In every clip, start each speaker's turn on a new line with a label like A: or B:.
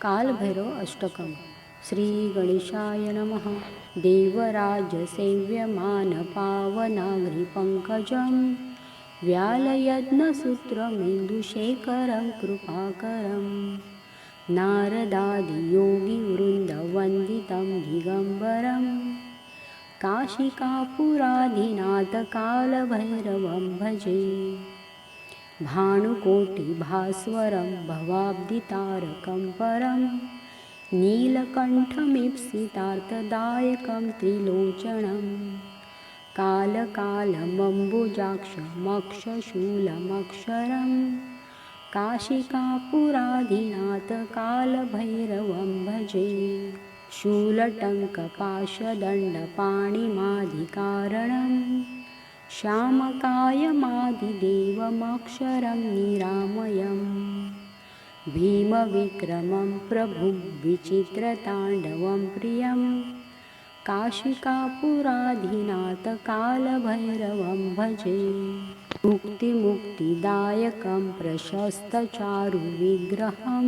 A: कालभैरव अष्टकम्। श्री गणेशाय नमः। देवराजसेव्यमानपावनाग्रिपङ्कजं व्यालयज्ञसूत्रमेन्दुशेखरं कृपाकरं नारदादियोगिवृन्दवन्दितं दिगम्बरं काशिकापुराधिनाथकालभैरवं भजे। भानुकोटिभास्वरं भवाब्धितारकं परं नीलकण्ठमीप्सितार्थदायकं त्रिलोचनं कालकालमम्बुजाक्षमक्षशूलमक्षरं काशिकापुराधिनाथकालभैरवं भजे। शूलटङ्कपाशदण्डपाणिमाधिकारणं श्यामकायमादिदेवमक्षरं निरामयं भीमविक्रमं प्रभुं विचित्रताण्डवं प्रियं काशिकापुराधिनाथकालभैरवं भजे। मुक्तिमुक्तिदायकं प्रशस्तचारुविग्रहं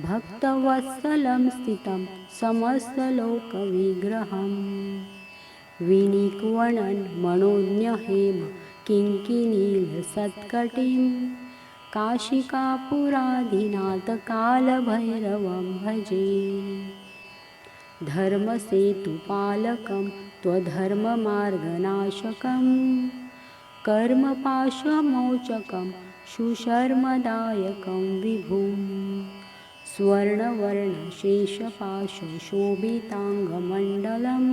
A: भक्तवत्सलं स्थितं समस्तलोकविग्रहं विनिक्वणन् मनोज्ञहेम किङ्किणीलसत्कटिं काशिकापुराधिनाथकालभैरवं भजे। धर्मसेतुपालकं त्वधर्ममार्गनाशकं कर्मपाशमोचकं सुशर्मदायकं विभुं स्वर्णवर्णशेषपाशशोभिताङ्गमण्डलं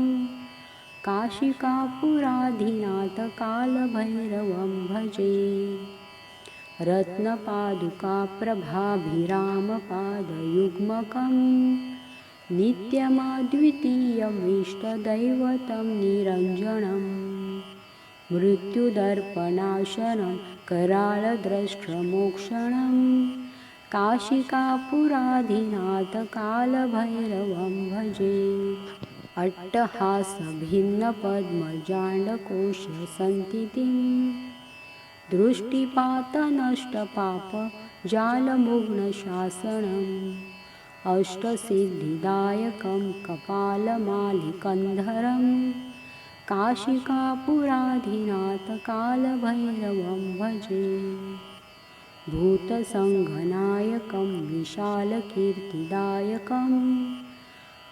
A: काशिकापुराधिनाथकालभैरवं भजे। रत्नपादुकाप्रभाभिरामपादयुग्मकं नित्यमद्वितीयमिष्टदैवतं निरञ्जनं मृत्युदर्पणाशनं करालद्रष्ट्रमोक्षणं काशिकापुराधिनाथकालभैरवं भजे। अट्टहासभिन्नपद्मजाण्डकोशसन्तितिं दृष्टिपातनष्टपापजालमुग्नशासनम् अष्टसिद्धिदायकं कपालमालिकन्धरं काशिकापुराधिनाथकालभैरवं भजे। भूतसङ्घनायकं विशालकीर्तिदायकं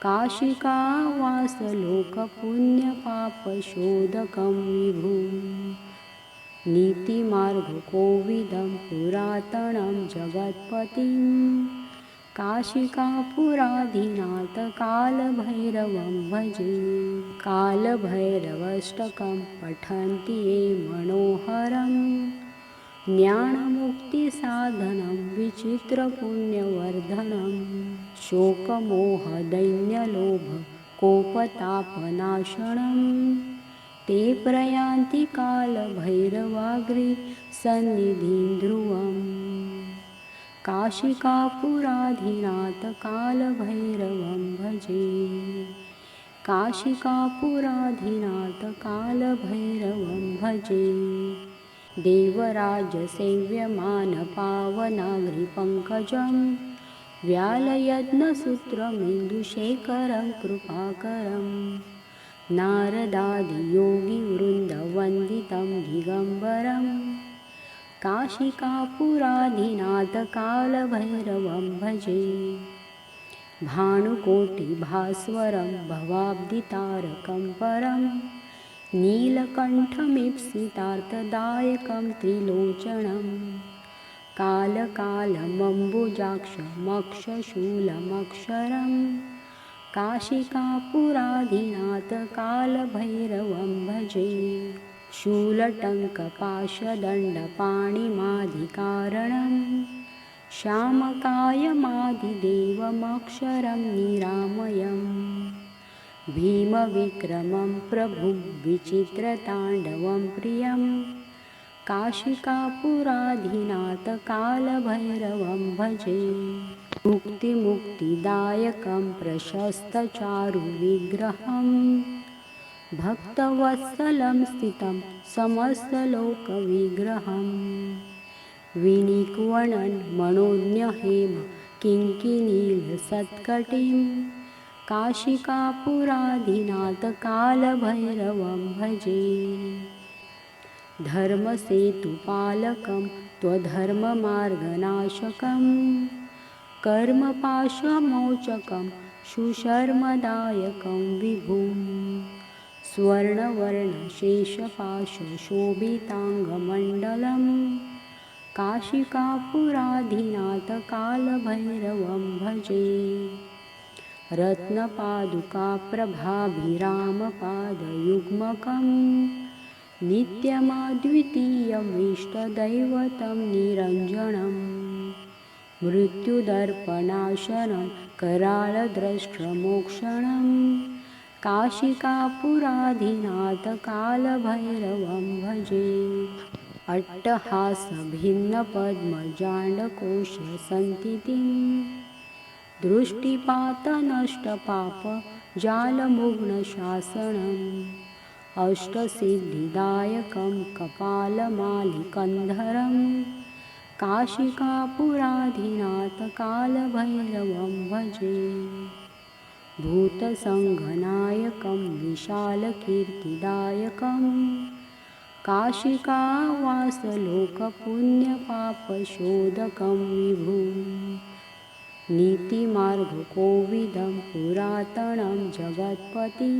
A: काशिकावासलोकपुण्यपापशोधकं विभुं नीतिमार्गकोविदं पुरातनं जगत्पतिं काशिकापुराधिनाथकालभैरवं भजे। कालभैरवाष्टकं पठन्ति ये मनोहरं ज्ञानमुक्तिसाधनं विचित्रपुण्यवर्धनं शोकमोहदैन्यलोभकोपतापनाशनं ते प्रयान्ति कालभैरवाग्रिसन्निधिं ध्रुवम् काशिकापुराधिनाथकालभैरवं भजे। काशिकापुराधिनाथकालभैरवं भजे। देवराजसेव्यमानपावनाग्रिपङ्कजं व्यालयज्ञसूत्रमेन्दुशेखरं कृपाकरं नारदादियोगिवृन्दवन्दितं दिगम्बरं काशिकापुराधिनाथकालभैरवं भजे। भानुकोटिभास्वरं भवाब्धितारकं परं नीलकण्ठमीप्सितार्थदायकं त्रिलोचनं कालकालमम्बुजाक्षमक्षशूलमक्षरं काशिकापुराधिनाथकालभैरवं भजे। शूलटङ्कपाशदण्डपाणिमाधिकारणं श्यामकायमादिदेवमक्षरं निरामयं भीमविक्रमं प्रभुं विचित्रताण्डवं प्रियं काशिकापुराधिनाथकालभैरवं भजे। मुक्तिमुक्तिदायकं प्रशस्तचारुविग्रहं भक्तवत्सलं स्थितं समस्तलोकविग्रहं विनिक्वणन् मनोज्ञहेम किङ्किणीलसत्कटिं काशिकापुराधिनाथ कालभैरवं भजे। धर्मसेतुपालकं त्वधर्ममार्गनाशकं कर्मपाशमोचकं सुशर्मदायकं विभुं स्वर्णवर्णशेषपाशशोभिताङ्गमण्डलं काशिकापुराधिनाथ कालभैरवं भजे। रत्नपादुकाप्रभाभिरामपादयुग्मकं नित्यमद्वितीयमिष्टदैवतं निरञ्जनं मृत्युदर्पणाशनं कराळद्रष्ट्रमोक्षणं काशिकापुराधिनाथ कालभैरवं भजे। अट्टहासभिन्नपद्मजाण्डकोशसन्तितिं दृष्टिपातनष्टपापजालमुग्नशासनम् अष्टसिद्धिदायकं कपालमालिकन्धरं काशिकापुराधिनाथ कालभैरवं भजे। भूतसङ्घनायकं विशालकीर्तिदायकं काशिकावासलोकपुण्यपापशोधकं विभुं नीतिमार्गकोविदं पुरातनं जगत्पतिं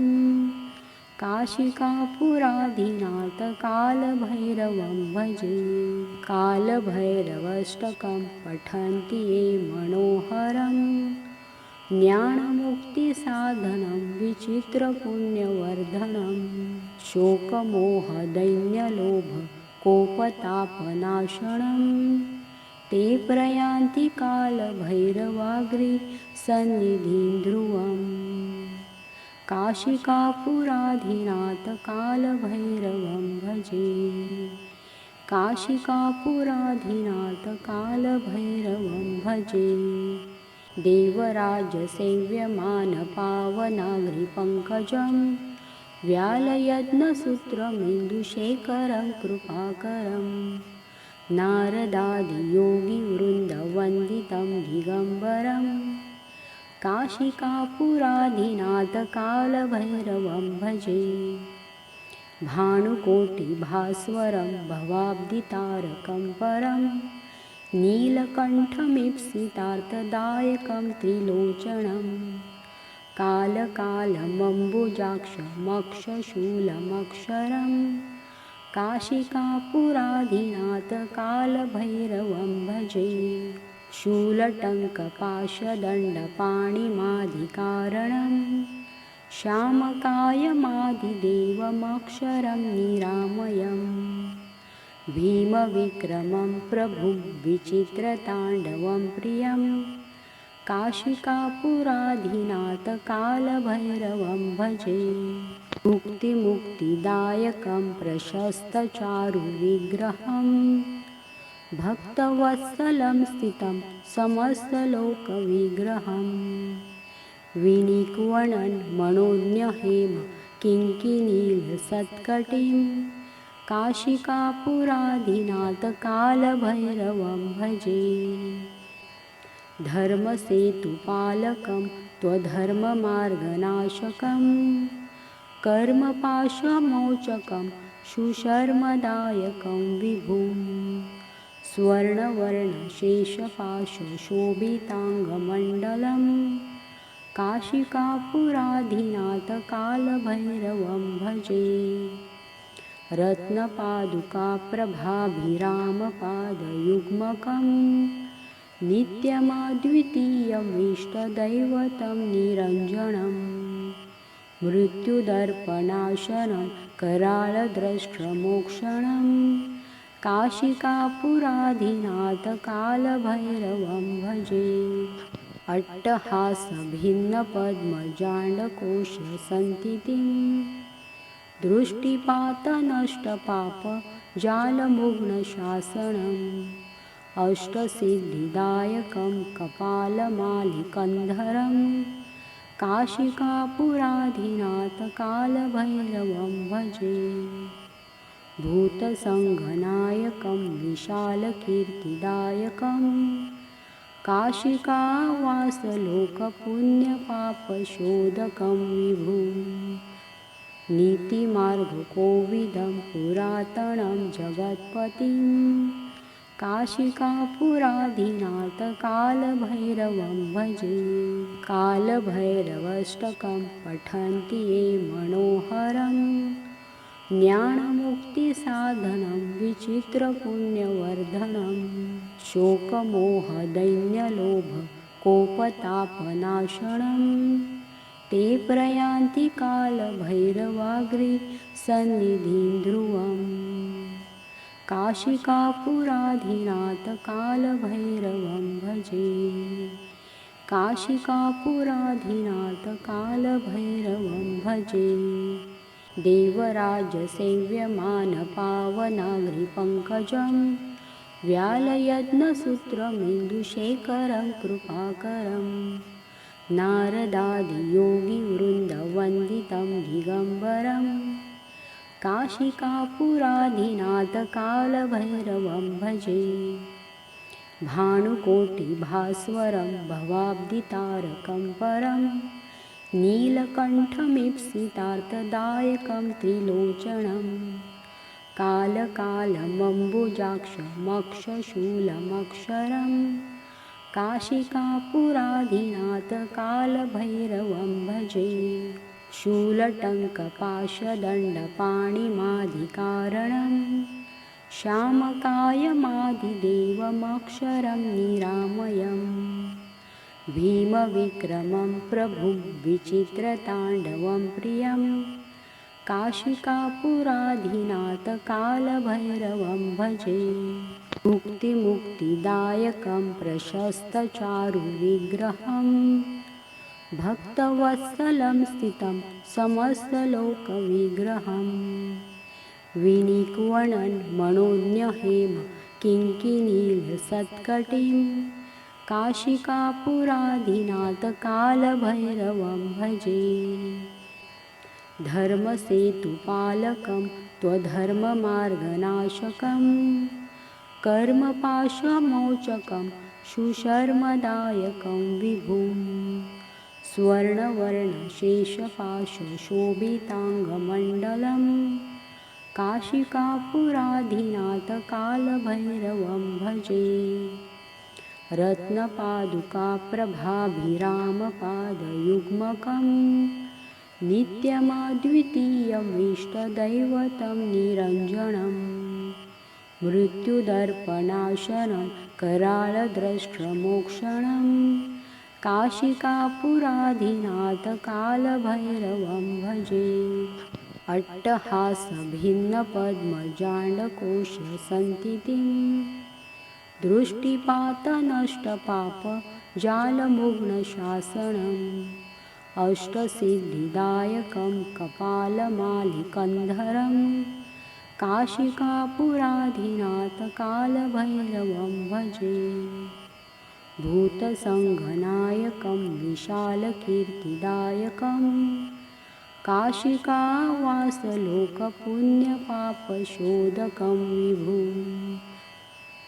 A: काशिकापुराधिनाथ कालभैरवं भजे। कालभैरवाष्टकं पठन्ति ये मनोहरं ज्ञानमुक्तिसाधनं विचित्रपुण्यवर्धनं शोकमोहदैन्यलोभकोपतापनाशनं ते प्रयान्ति कालभैरवाग्रिसन्निधिं ध्रुवम् काशिकापुराधिनाथ कालभैरवं भजे। काशिकापुराधिनाथ कालभैरवं भजे। देवराजसेव्यमानपावनाग्रिपङ्कजं व्यालयज्ञसूत्रमिन्दुशेखरं कृपाकरं नारदादियोगिवृन्दवन्दितं दिगम्बरं काशिकापुराधिनाथ कालभैरवं भजे। भानुकोटिभास्वरं भवाब्धितारकं परं नीलकण्ठमीप्सितार्थदायकं त्रिलोचनं कालकालमम्बुजाक्षमक्षशूलमक्षरं काशिकापुराधिनाथ कालभैरवं भजे। शूलटङ्कपाशदण्डपाणिमाधिकारणं श्यामकायमादिदेवमक्षरं निरामयं भीमविक्रमं प्रभुं विचित्रताण्डवं प्रियं काशिकापुराधिनाथ कालभैरवं भजे। मुक्तिमुक्तिदायकं प्रशस्तचारुविग्रहं भक्तवत्सलं स्थितं समस्तलोकविग्रहं विनिक्वणन् मनोज्ञहेम किङ्किणीलसत्कटिं काशिकापुराधिनाथ कालभैरवं भजे। धर्मसेतुपालकं त्वधर्ममार्गनाशकं कर्मपाशमोचकं सुशर्मदायकं विभुं स्वर्णवर्णशेषपाशशोभिताङ्गमण्डलं काशिकापुराधिनाथ कालभैरवं भजे। रत्नपादुकाप्रभाभिरामपादयुग्मकं नित्यमद्वितीयमिष्टदैवतं निरञ्जनं मृत्युदर्पणाशनं कराळद्रष्ट्रमोक्षणं काशिकापुराधिनाथ कालभैरवं भजे। अट्टहासभिन्नपद्मजाण्डकोशसन्तितिं दृष्टिपातनष्टपापजालमुग्नशासनम् अष्टसिद्धिदायकं कपालमालिकन्धरं काशिकापुराधिनाथ कालभैरवं भजे। भूतसङ्घनायकं विशालकीर्तिदायकं काशिकावासलोकपुण्यपापशोधकं विभुं नीतिमार्गकोविदं पुरातनं जगत्पतिं काशिकापुराधिनाथ कालभैरवं भजे। कालभैरवाष्टकं पठन्ति ये मनोहरं ज्ञानमुक्तिसाधनं विचित्रपुण्यवर्धनं शोकमोहदैन्यलोभकोपतापनाशनं ते प्रयान्ति कालभैरवाग्रिसन्निधिं ध्रुवम् काशिकापुराधिनाथ कालभैरवं भजे। काशिकापुराधिनाथ कालभैरवं भजे। देवराजसेव्यमानपावनाग्रिपङ्कजं व्यालयज्ञसूत्रमिन्दुशेखरं कृपाकरं नारदादियोगिवृन्दवन्दितं दिगम्बरं काशिकापुराधिनाथ कालभैरवं भजे। भानुकोटिभास्वरं भवाब्धितारकं परं नीलकण्ठमीप्सितार्थदायकं त्रिलोचनं कालकालमम्बुजाक्षमक्षशूलमक्षरं काशिकापुराधिनाथ कालभैरवं भजे। शूलटङ्कपाशदण्डपाणिमादिकारणं श्यामकायमादिदेवमक्षरं निरामयं भीमविक्रमं प्रभुं विचित्रताण्डवं प्रियं काशिकापुराधिनाथ कालभैरवं भजे। मुक्तिमुक्तिदायकं प्रशस्तचारुविग्रहं भक्तवत्सलं स्थितं समस्तलोकविग्रहं विनिक्वणन् मनोज्ञहेम किङ्किणीलसत्कटिं काशिकापुराधिनाथ कालभैरवं भजे। धर्मसेतुपालकं त्वधर्ममार्गनाशकं कर्मपाशमोचकं सुशर्मदायकं विभुं स्वर्णवर्णशेषपाशशोभिताङ्गमण्डलं काशिकापुराधिनाथ कालभैरवं भजे। रत्नपादुकाप्रभाभिरामपादयुग्मकं नित्यमद्वितीयमिष्टदैवतं निरञ्जनं मृत्युदर्पणाशनं कराळद्रष्ट्रमोक्षणं काशिकापुराधिनाथ कालभैरवं भजे। अट्टहासभिन्नपद्मजाण्डकोशसन्तितिं दृष्टिपातनष्टपापजालमुघ्नशासनम् अष्टसिद्धिदायकं कपालमालिकन्धरं काशिकापुराधिनाथ कालभैरवं भजे। भूतसङ्घनायकं विशालकीर्तिदायकं काशिकावासलोकपुण्यपापशोधकं विभुं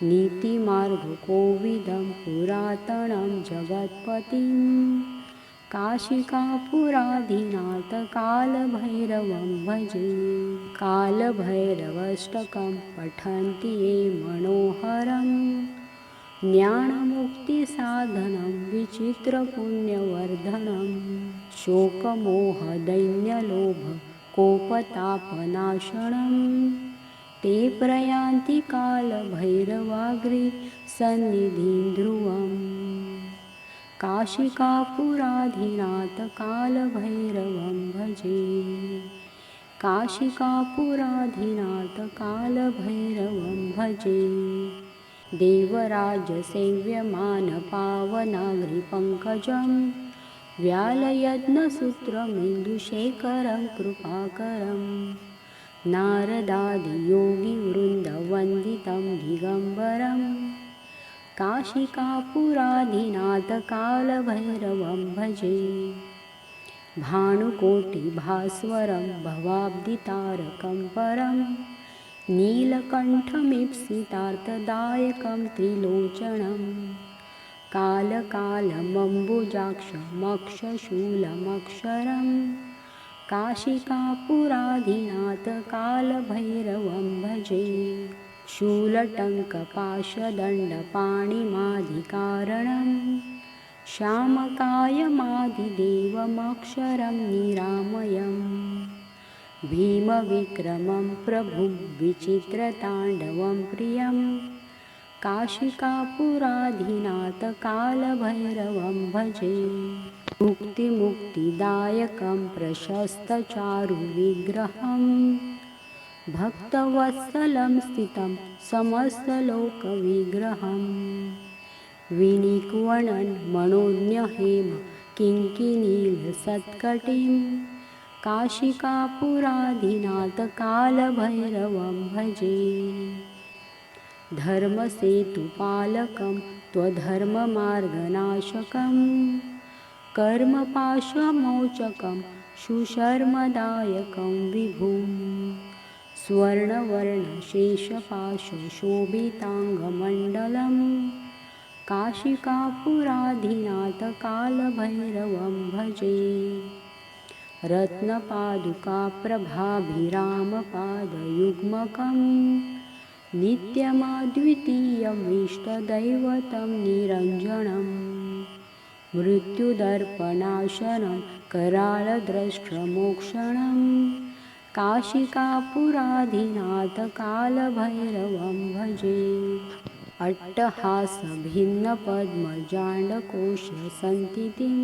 A: नीतिमार्गकोविदं पुरातनं जगत्पतिं काशिकापुराधिनाथ कालभैरवं भजे। कालभैरवाष्टकं पठन्ति ये मनोहरं ज्ञानमुक्तिसाधनं विचित्रपुण्यवर्धनं शोकमोहदैन्यलोभकोपतापनाशनं ते प्रयान्ति कालभैरवाग्रिसन्निधिं ध्रुवम् काशिकापुराधिनाथ कालभैरवं भजे। काशिकापुराधिनाथ कालभैरवं भजे। देवराजसेव्यमानपावनाग्रिपङ्कजं व्यालयज्ञसूत्रमिन्दुशेखरं कृपाकरं नारदादियोगिवृन्दवन्दितं दिगम्बरं काशिकापुराधिनाथ कालभैरवं भजे। भानुकोटिभास्वरं भवाब्धितारकं परं नीलकण्ठमीप्सितार्थदायकं त्रिलोचनं कालकालमम्बुजाक्षमक्षशूलमक्षरम् काशिकापुराधिनाथ कालभैरवं भजे। शूलटङ्कपाशदण्डपाणिमाधिकारणं श्यामकायमादिदेवमक्षरं निरामयम् भीमविक्रमं प्रभुं विचित्रताण्डवं प्रियं काशिकापुराधिनाथ कालभैरवं भजे। मुक्तिमुक्तिदायकं प्रशस्तचारुविग्रहं भक्तवत्सलं स्थितं समस्तलोकविग्रहं विनिक्वणन् मनोज्ञहेम किङ्किणीलसत्कटिं काशिकापुराधिनाथ कालभैरवं भजे। धर्मसेतुपालकं त्वधर्ममार्गनाशकं कर्मपाशमोचकं सुशर्मदायकं विभुं स्वर्णवर्णशेषपाशशोभिताङ्गमण्डलं काशिकापुराधिनाथ कालभैरवं भजे। रत्नपादुकाप्रभाभिरामपादयुग्मकं नित्यमद्वितीयमिष्टदैवतं निरञ्जनं मृत्युदर्पणाशनं कराळद्रष्ट्रमोक्षणं काशिकापुराधिनाथ कालभैरवं भजे। अट्टहासभिन्नपद्मजाण्डकोशसन्तितिं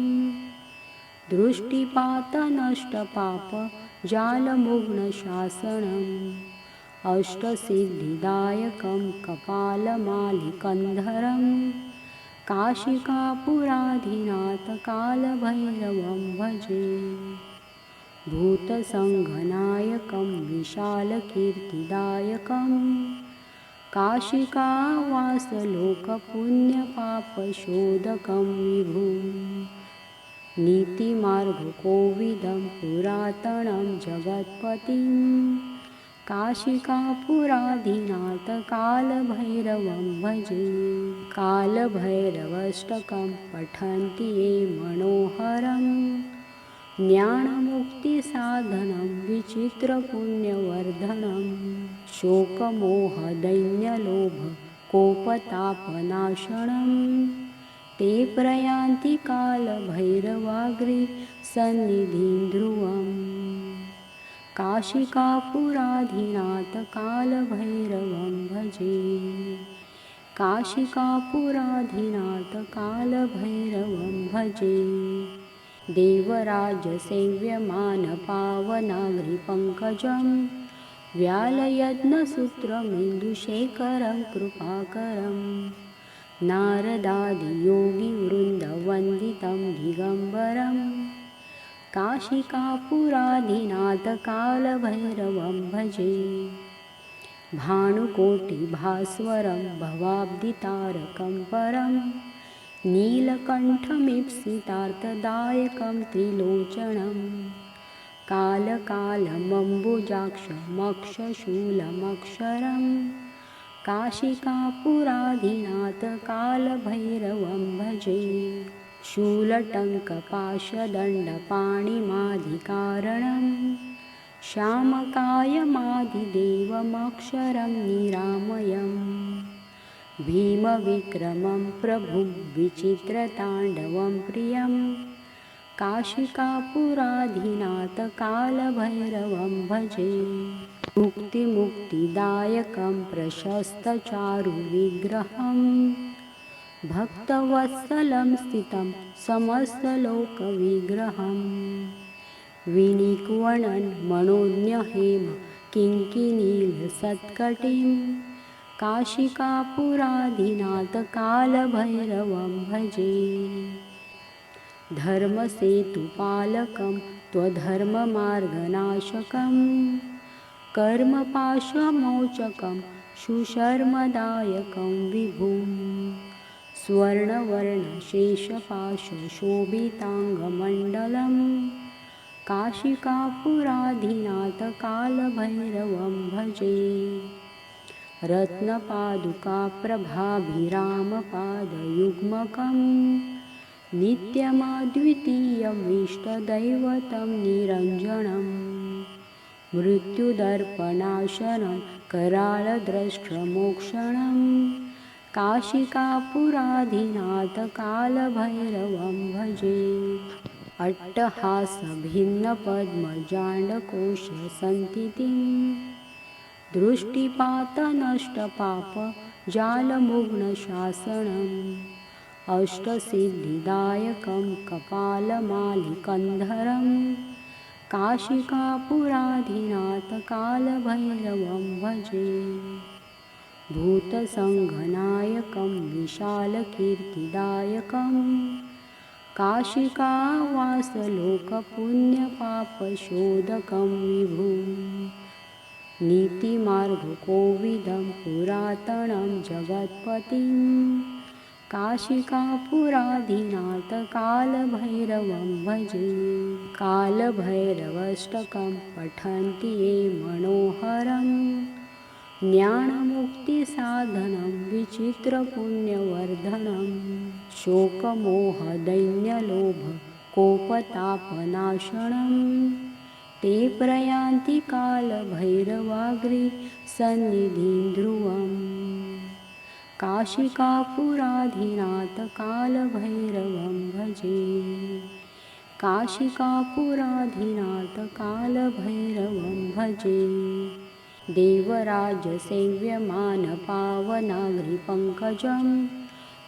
A: दृष्टिपातनष्टपापजालमुग्नशासनम् अष्टसिद्धिदायकं कपालमालिकन्धरं काशिकापुराधिनाथ कालभैरवं भजे। भूतसङ्घनायकं विशालकीर्तिदायकं काशिकावासलोकपुण्यपापशोधकं विभुं नीतिमार्गकोविदं पुरातनं जगत्पतिं काशिकापुराधिनाथ कालभैरवं भजे। कालभैरवाष्टकं पठन्ति ये मनोहरं ज्ञानमुक्तिसाधनं विचित्रपुण्यवर्धनं शोकमोहदैन्यलोभकोपतापनाशनं ते प्रयान्ति कालभैरवाग्रिसन्निधिं ध्रुवम् काशिकापुराधिनाथ कालभैरवं भजे। काशिकापुराधिनाथ कालभैरवं भजे। देवराजसेव्यमानपावनाग्रिपङ्कजं व्यालयज्ञसूत्रमिन्दुशेखरं कृपाकरं नारदादियोगिवृन्दवन्दितं दिगम्बरं काशिकापुराधिनाथ कालभैरवं भजे। भानुकोटिभास्वरं भवाब्धितारकं परं नीलकण्ठमीप्सितार्थदायकं त्रिलोचनं कालकालमम्बुजाक्षमक्षशूलमक्षरं काशिकापुराधिनाथ कालभैरवं भजे। शूलटङ्कपाशदण्डपाणिमाधिकारणं श्यामकायमादिदेवमक्षरं निरामयम् भीमविक्रमं प्रभुं विचित्रताण्डवं प्रियं काशिकापुराधिनाथ कालभैरवं भजे। मुक्तिमुक्तिदायकं प्रशस्तचारुविग्रहं भक्तवत्सलं स्थितं समस्तलोकविग्रहं विनिक्वणन् मनोज्ञहेम किङ्किणीलसत्कटिं काशिकापुराधिनाथ कालभैरवं भजे। धर्मसेतुपालकं त्वधर्ममार्गनाशकं कर्मपाशमोचकं सुशर्मदायकं विभुं स्वर्णवर्णशेषपाशशोभिताङ्गमण्डलं काशिकापुराधिनाथ कालभैरवं भजे। रत्नपादुकाप्रभाभिरामपादयुग्मकं नित्यमद्वितीयमिष्टदैवतं निरञ्जनं मृत्युदर्पणाशनं करालद्रष्ट्रमोक्षणं काशिकापुराधिनाथकालभैरवं भजे। अट्टहासभिन्नपद्मजाण्डकोशसन्तितिं दृष्टिपातनष्टपापजालमुग्नशासनम् अष्टसिद्धिदायकं कपालमालिकन्धरं काशिकापुराधिनाथकालभैरवं भजे। भूतसङ्घनायकं विशालकीर्तिदायकं काशिकावासलोकपुण्यपापशोधकं विभुं नीतिमार्गकोविदं पुरातनं जगत्पतिं काशिकापुराधिनाथकालभैरवं भजे। कालभैरवाष्टकं पठन्ति ये मनोहरं ज्ञानमुक्तिसाधनं विचित्रपुण्यवर्धनं शोकमोहदैन्यलोभकोपतापनाशनं ते प्रयान्ति कालभैरवाग्रिसन्निधिं ध्रुवम् काशिकापुराधिनाथकालभैरवं भजे। काशिकापुराधिनाथकालभैरवं भजे। देवराजसेव्यमानपावनाग्रिपङ्कजं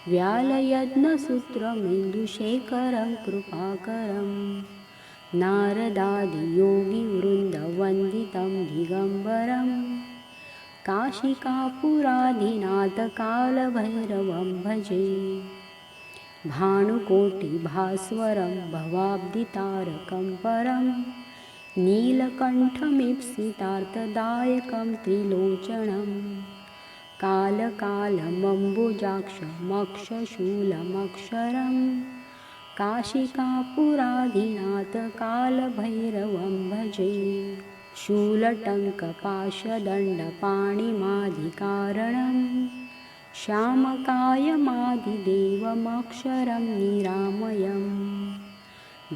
A: व्यालयज्ञसूत्रमिन्दुशेखरं कृपाकरं नारदादियोगिवृन्दवन्दितं दिगम्बरं काशिकापुराधिनाथकालभैरवं भजे। भानुकोटिभास्वरं भवाब्धितारकं परं नीलकण्ठमीप्सितार्थदायकं त्रिलोचनं कालकालमम्बुजाक्षमक्षशूलमक्षरं काशिकापुराधिनाथकालभैरवं भजे। शूलटङ्कपाशदण्डपाणिमाधिकारणं श्यामकायमादिदेवमक्षरं निरामयं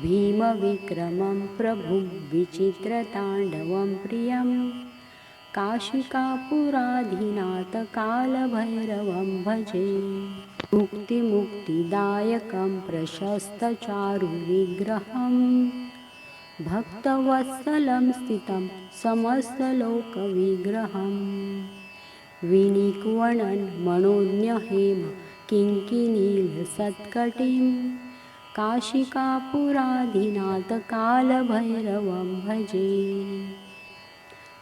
A: भीमविक्रमं प्रभुं विचित्रताण्डवं प्रियं काशिकापुराधिनाथकालभैरवं भजे। मुक्तिमुक्तिदायकं प्रशस्तचारुविग्रहं भक्तवत्सलं स्थितं समस्तलोकविग्रहं विनिक्वणन् मनोज्ञहेम किङ्किणीलसत्कटिं काशिकापुराधिनाथकालभैरवं भजे।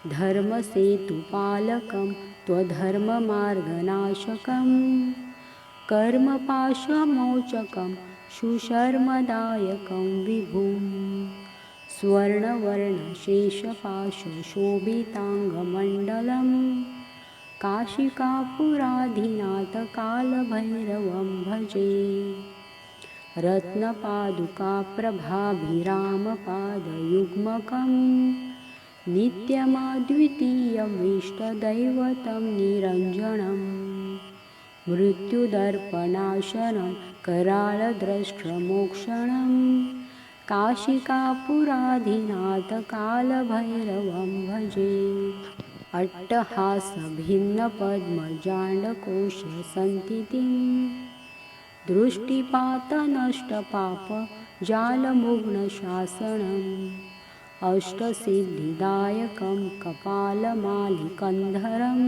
A: धर्मसेतुपालकं त्वधर्ममार्गनाशकं कर्मपाशमोचकं सुशर्मदायकं विभुं स्वर्णवर्णशेषपाशशोभिताङ्गमण्डलं काशिकापुराधिनाथकालभैरवं भजे। रत्नपादुकाप्रभाभिरामपादयुग्मकं नित्यमद्वितीयमिष्टदैवतं निरञ्जनं मृत्युदर्पणाशनं करालद्रष्ट्रमोक्षणं काशिकापुराधिनाथकालभैरवं भजे। अट्टहासभिन्नपद्मजाण्डकोशसन्तितिं दृष्टिपातनष्टपापजालमुग्नशासनम् अष्टसिद्धिदायकं कपालमालिकन्धरं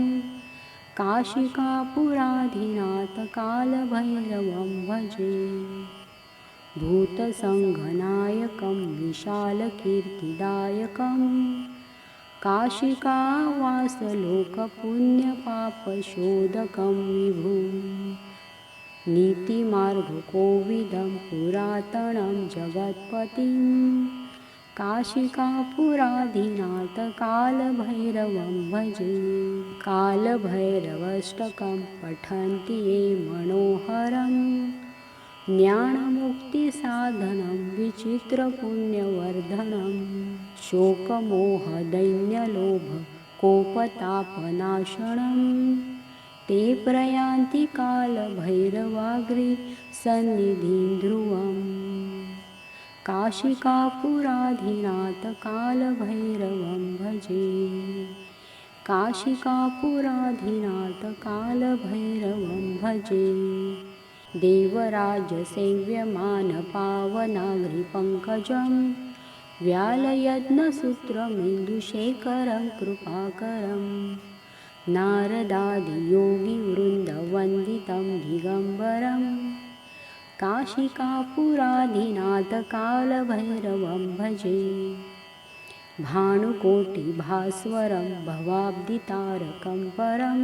A: काशिकापुराधिनाथकालभैरवं भजे। भूतसङ्घनायकं विशालकीर्तिदायकं काशिकावासलोकपुण्यपापशोधकं विभुं नीतिमार्गकोविदं पुरातनं जगत्पतिं काशिकापुराधिनाथकालभैरवं भजे। कालभैरवाष्टकं पठन्ति ये मनोहरं ज्ञानमुक्तिसाधनं विचित्रपुण्यवर्धनं शोकमोहदैन्यलोभकोपतापनाशनं कोपतापनाशनं ते प्रयान्ति कालभैरवाग्रे सन्निधिं ध्रुवम् काशिकापुराधिनाथ कालभैरवं भजे काशिकापुराधिनाथ कालभैरवं भजे देवराजसेव्यमानपावनाग्रिपङ्कजं व्यालयज्ञसूत्रमिन्दुशेखरं कृपाकरं नारदादियोगिवृन्दवन्दितं दिगम्बरं काशिकापुराधिनाथ कालभैरवं भजे भानुकोटिभास्वरं भवाब्दितारकं परं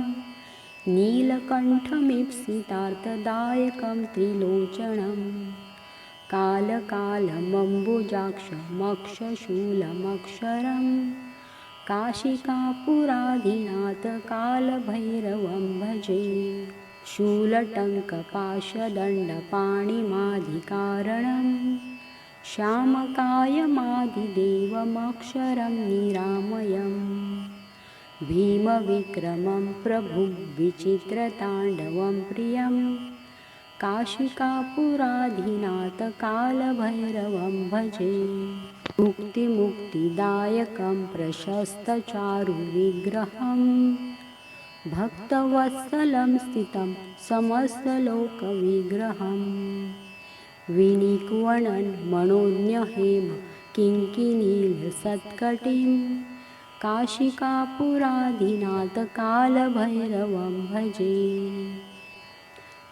A: नीलकण्ठमीप्सितार्थदायकं त्रिलोचनं कालकालमम्बुजाक्षमक्षशूलमक्षरं काशिकापुराधिनाथ कालभैरवं भजे शूलटङ्कपाशदण्डपाणिमाधिकारणं श्यामकायमादिदेवमक्षरं निरामयं भीमविक्रमं प्रभुं विचित्रताण्डवं प्रियं काशिकापुराधिनाथ कालभैरवं भजे मुक्तिमुक्तिदायकं प्रशस्तचारुविग्रहं भक्तवत्सलं स्थितं समस्तलोकविग्रहं विनिक्वणन् मनोज्ञहेम किङ्किणीलसत्कटिं काशिकापुराधिनाथ कालभैरवं भजे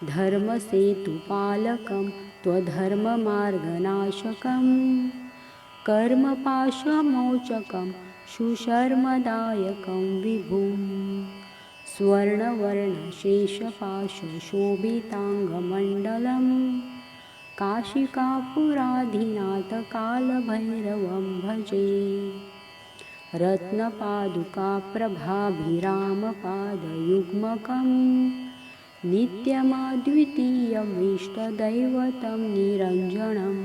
A: धर्मसेतुपालकं त्वधर्ममार्गनाशकं कर्मपाशमोचकं सुशर्मदायकं विभुं स्वर्णवर्णशेषपाशशोभिताङ्गमण्डलं काशिकापुराधिनाथ कालभैरवं भजे रत्नपादुकाप्रभाभिरामपादयुग्मकं नित्यमद्वितीयमिष्टदैवतं निरञ्जनं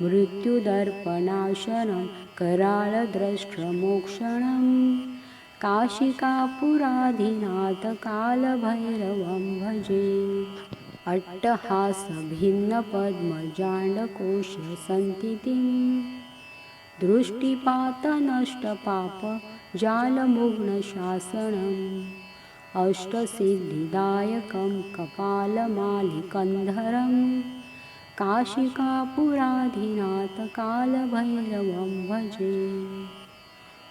A: मृत्युदर्पणाशनं करालद्रष्ट्रमोक्षणं काशिकापुराधिनाथ कालभैरवं भजे अट्टहासभिन्नपद्मजाण्डकोशसन्तितिं दृष्टिपातनष्टपापजालमुग्नशासनम् अष्टसिद्धिदायकं कपालमालिकन्धरं काशिकापुराधिनाथ कालभैरवं भजे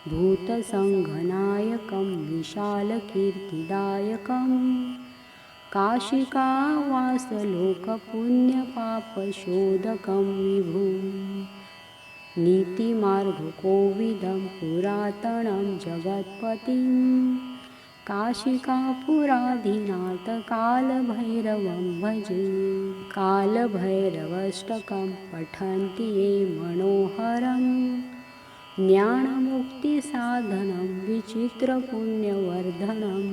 A: भूतसङ्घनायकं विशालकीर्तिदायकं काशिकावासलोकपुण्यपापशोधकं विभुं नीतिमार्गकोविदं पुरातनं जगत्पतिं काशिकापुराधिनाथ कालभैरवं भजे कालभैरवाष्टकं पठन्ति ये मनोहरं ज्ञानमुक्तिसाधनं विचित्रपुण्यवर्धनं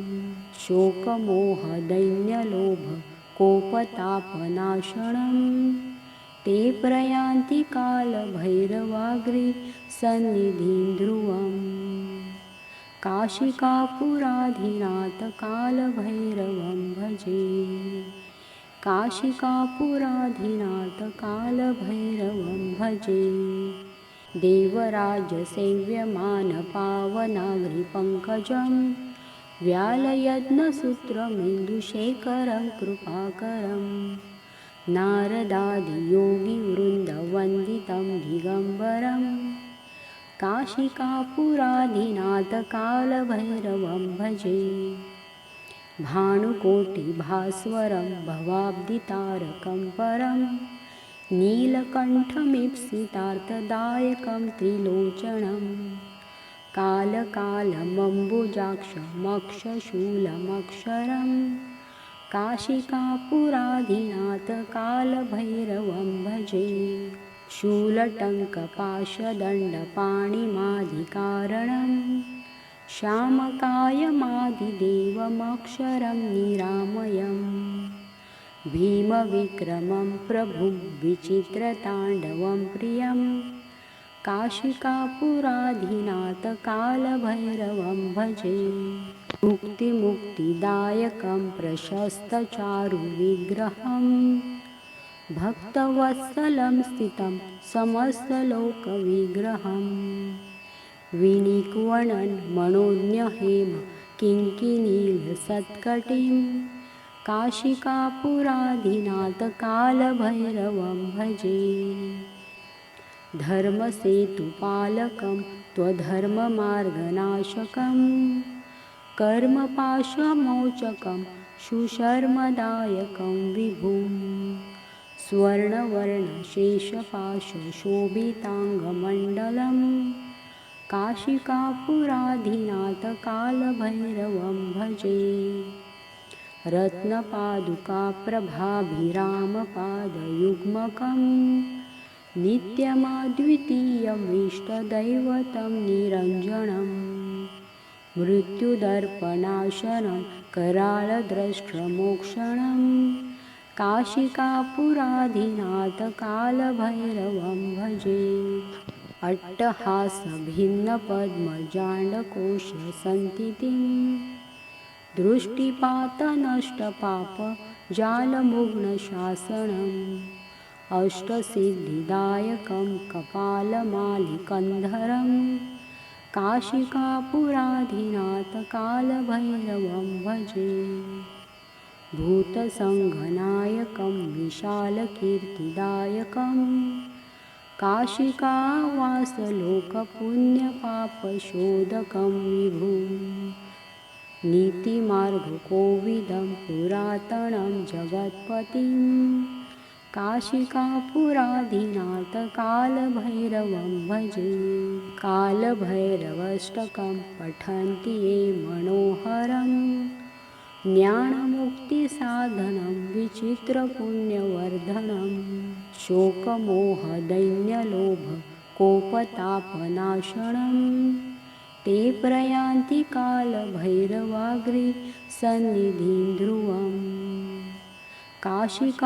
A: शोकमोहदैन्यलोभकोपतापनाशनं ते प्रयान्ति कालभैरवाग्रे सन्निधिं ध्रुवम् काशिकापुराधिनाथ कालभैरवं भजे काशिकापुराधिनाथ कालभैरवं भजे देवराजसेव्यमानपावनाग्रिपङ्कजं व्यालयज्ञसूत्रमिन्दुशेखरं कृपाकरं नारदादियोगिवृन्दवन्दितं दिगम्बरं काशिकापुराधिनाथ कालभैरवं भजे भानुकोटिभास्वरं भवाब्दितारकं परं नीलकण्ठमीप्सितार्थदायकं त्रिलोचनं कालकालमम्बुजाक्षमक्षशूलमक्षरं काशिकापुराधिनाथ कालभैरवं भजे शूलटङ्कपाशदण्डपाणिमाधिकारणं श्यामकायमादिदेवमक्षरं निरामयं भीमविक्रमं प्रभुं विचित्रताण्डवं प्रियं काशिकापुराधीनाथ कालभैरवं भजे। मुक्तिमुक्तिदायकं प्रशस्तचारुविग्रहं भक्तवत्सलं स्थितं समस्तलोकविग्रहं विनिक्वणन् मनोज्ञहेम किङ्किणीलसत्कटिं काशिकापुराधीनाथ कालभैरवं भजे। धर्मसेतुपालकं त्वधर्ममार्गनाशकं कर्मपाशमोचकं सुशर्मदायकं विभुं स्वर्णवर्णशेषपाशशोभिताङ्गमण्डलं काशिकापुराधीनाथ कालभैरवं भजे। रत्नपादुकाप्रभाभिरामपादयुग्मकं नित्यमद्वितीयमिष्टदैवतं निरञ्जनं मृत्युदर्पणाशनं करालद्रष्ट्रमोक्षणं काशिकापुराधीनाथ कालभैरवं भजे। अट्टहासभिन्नपद्मजाण्डकोशसन्तितिं दृष्टिपातनष्टपापजालमुग्नशासनम् अष्टसिद्धिदायकं कपालमालिकन्धरं काशिकापुराधीनाथ कालभैरवं भजे। भूतसङ्घनायकं विशालकीर्तिदायकं काशिकावासलोकपुण्यपापशोधकं विभुं नीतिमार्गकोविदं पुरातनं जगत्पतिं काशिकापुराधीनाथ कालभैरवं भजे। कालभैरवाष्टकं पठन्ति ये मनोहरं ज्ञानमुक्तिसाधनं विचित्रपुण्यवर्धनं शोकमोहदैन्यलोभकोपतापनाशनं ते प्रयान्ति कालभैरवाग्रिसन्निधिं ध्रुवम् काशिकापुराधीनाथ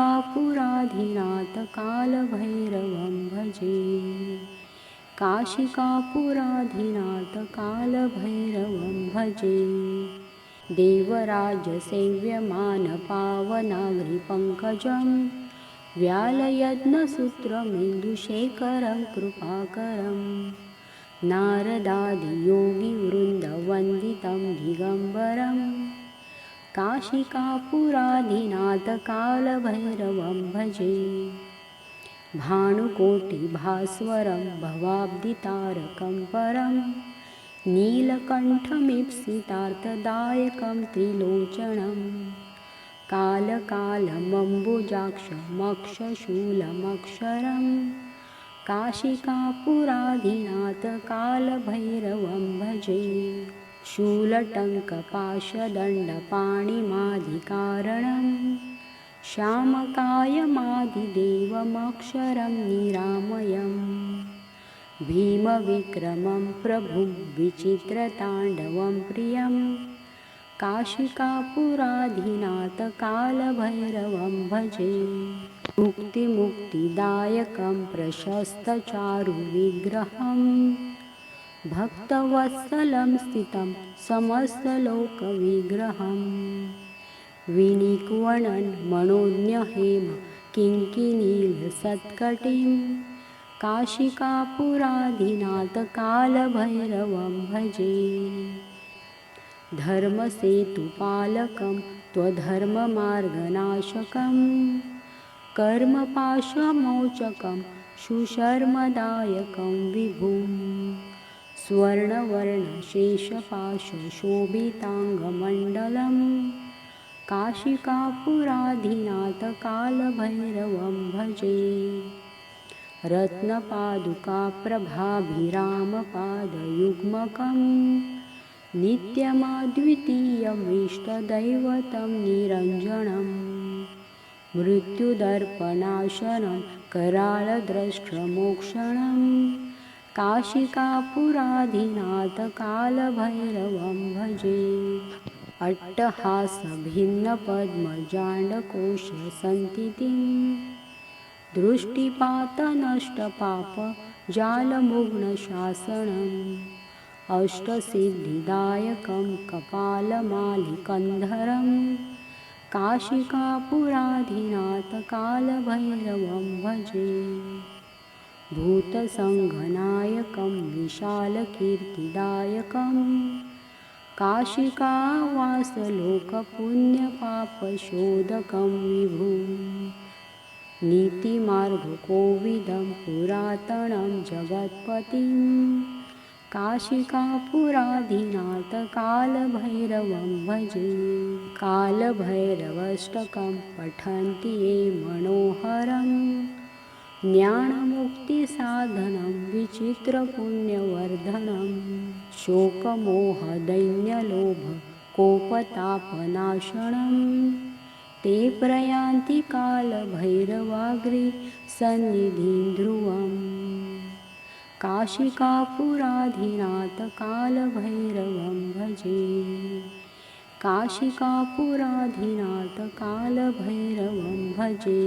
A: कालभैरवं भजे। काशिकापुराधीनाथ कालभैरवं भजे। देवराजसेव्यमानपावनाग्रिपङ्कजं व्यालयज्ञसूत्रमिन्दुशेखरं कृपाकरं नारदादियोगिवृन्दवन्दितं दिगम्बरं काशिकापुराधीनाथ कालभैरवं भजे। भानुकोटिभास्वरं भवाब्धितारकं परं नीलकण्ठमीप्सितार्थदायकं त्रिलोचनं कालकालमम्बुजाक्षमक्षशूलमक्षरं काशिकापुराधीनाथ कालभैरवं भजे। शूलटङ्कपाशदण्डपाणिमाधिकारणं श्यामकायमादिदेवमक्षरं निरामयं भीमविक्रमं प्रभुं विचित्रताण्डवं प्रियं काशिकापुराधीनाथ कालभैरवं भजे। मुक्तिमुक्तिदायकं प्रशस्तचारुविग्रहं भक्तवत्सलं स्थितं समस्तलोकविग्रहं विनिक्वणन् मनोज्ञहेम किङ्किणीलसत्कटिं काशिकापुराधीनाथ कालभैरवं भजे। धर्मसेतुपालकं त्वधर्ममार्गनाशकं कर्मपाशमोचकं सुशर्मदायकं विभुं स्वर्णवर्णशेषपाशशोभिताङ्गमण्डलं काशिकापुराधीनाथ कालभैरवं भजे। रत्नपादुकाप्रभाभिरामपादयुग्मकं नित्यमद्वितीयमिष्टदैवतं निरञ्जनं मृत्युदर्पणाशनं करालद्रष्ट्रमोक्षणं काशिकापुराधीनाथ कालभैरवं भजे। अट्टहासभिन्नपद्मजाण्डकोशसन्तितिं दृष्टिपातनष्टपाप जालमुग्नशासनम् अष्टसिद्धिदायकं कपालमालिकन्धरं काशिकापुराधिनाथ कालभैरवं भजे। भूतसङ्घनायकं विशालकीर्तिदायकं काशिकावासलोकपुण्यपापशोधकं विभुं नीतिमार्गकोविदं पुरातनं जगत्पतिं काशिकापुराधिनाथ कालभैरवं भजे। कालभैरवाष्टकं पठन्ति ये मनोहरं ज्ञानमुक्तिसाधनं विचित्रपुण्यवर्धनं शोकमोहदैन्यलोभकोपतापनाशनं ते प्रयान्ति कालभैरवाग्रिसन्निधिं ध्रुवम् काशिकापुराधिनाथ कालभैरवं भजे। काशिकापुराधिनाथ कालभैरवं भजे।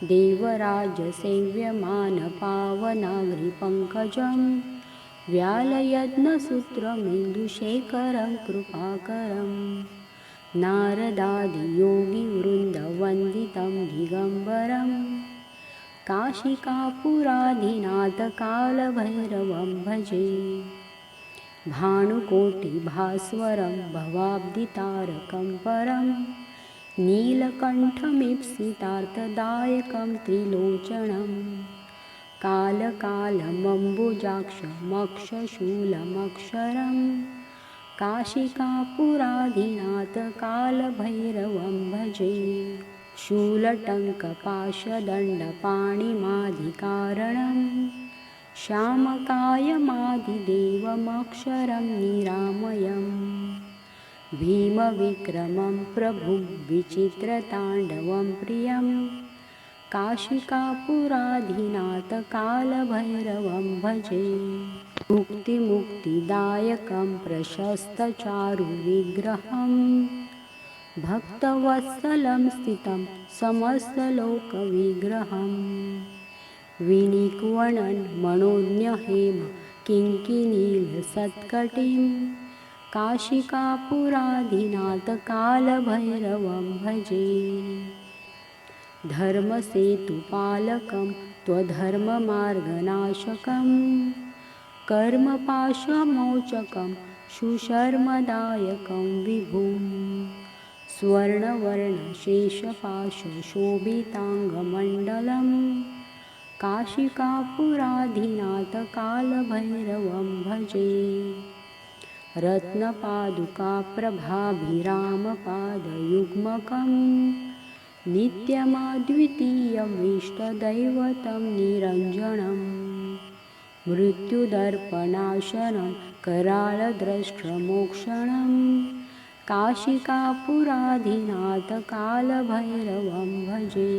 A: देवराजसेव्यमानपावनाग्रिपङ्कजं व्यालयज्ञसूत्रमिन्दुशेखरं कृपाकरं नारदादियोगिवृन्दवन्दितं दिगम्बरं काशिकापुराधिनाथ कालभैरवं भजे। भानुकोटिभास्वरं भवाब्धितारकं परं नीलकण्ठमीप्सितार्थदायकं त्रिलोचनं कालकालमम्बुजाक्षमक्षशूलमक्षरं काशिकापुराधिनाथ कालभैरवं भजे। शूलटङ्कपाशदण्डपाणिमाधिकारणं श्यामकायमादिदेवमक्षरं निरामयं भीमविक्रमं प्रभुं विचित्रताण्डवं प्रियं काशिकापुराधिनाथ कालभैरवं भजे। मुक्तिमुक्तिदायकं प्रशस्तचारुविग्रहं भक्तवत्सलं स्थितं समस्तलोकविग्रहं विनिक्वणन् मनोज्ञहेम किङ्किणीलसत्कटिं काशिकापुराधिनाथ कालभैरवं भजे। धर्मसेतुपालकं त्वधर्ममार्गनाशकं कर्मपाशमोचकं सुशर्मदायकं विभुं स्वर्णवर्णशेषपाशशोभिताङ्गमण्डलं काशिकापुराधिनाथ कालभैरवं भजे। रत्नपादुकाप्रभाभिरामपादयुग्मकं नित्यमद्वितीयमिष्टदैवतं निरञ्जनं मृत्युदर्पणाशनं करालद्रष्ट्रमोक्षणं काशिकापुराधिनाथ कालभैरवं भजे।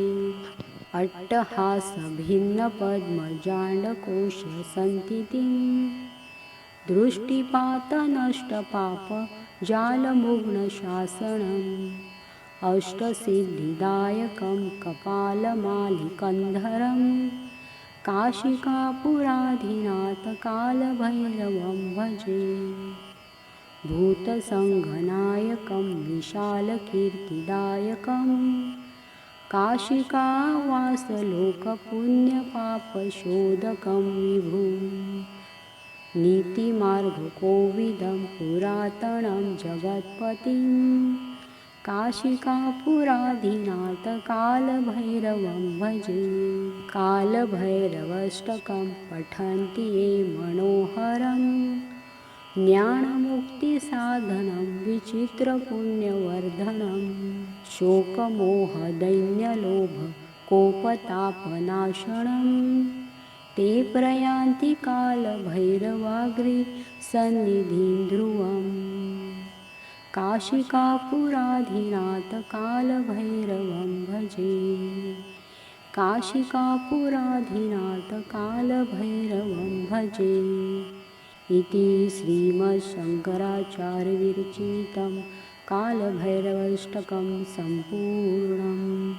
A: अट्टहासभिन्नपद्मजाण्डकोशसन्तितिं दृष्टिपातनष्टपापजालमुग्नशासनम् अष्टसिद्धिदायकं कपालमालिकन्धरं काशिकापुराधिनाथ कालभैरवं भजे। भूतसङ्घनायकं विशालकीर्तिदायकं काशिकावासलोकपुण्यपापशोधकं विभुं नीतिमार्गकोविदं पुरातनं जगत्पतिं काशिकापुराधिनाथ कालभैरवं भजे। कालभैरवाष्टकं पठन्ति ये मनोहरं ज्ञानमुक्तिसाधनं विचित्रपुण्यवर्धनं शोकमोहदैन्यलोभकोपतापनाशनं ते प्रयान्ति कालभैरवाग्रिसन्निधिं ध्रुवम् काशिकापुराधिनाथ कालभैरवं भजे। काशिकापुराधिनाथ कालभैरवं भजे। इति श्रीमच्छङ्कराचार्यविरचितं कालभैरवाष्टकं सम्पूर्णम्।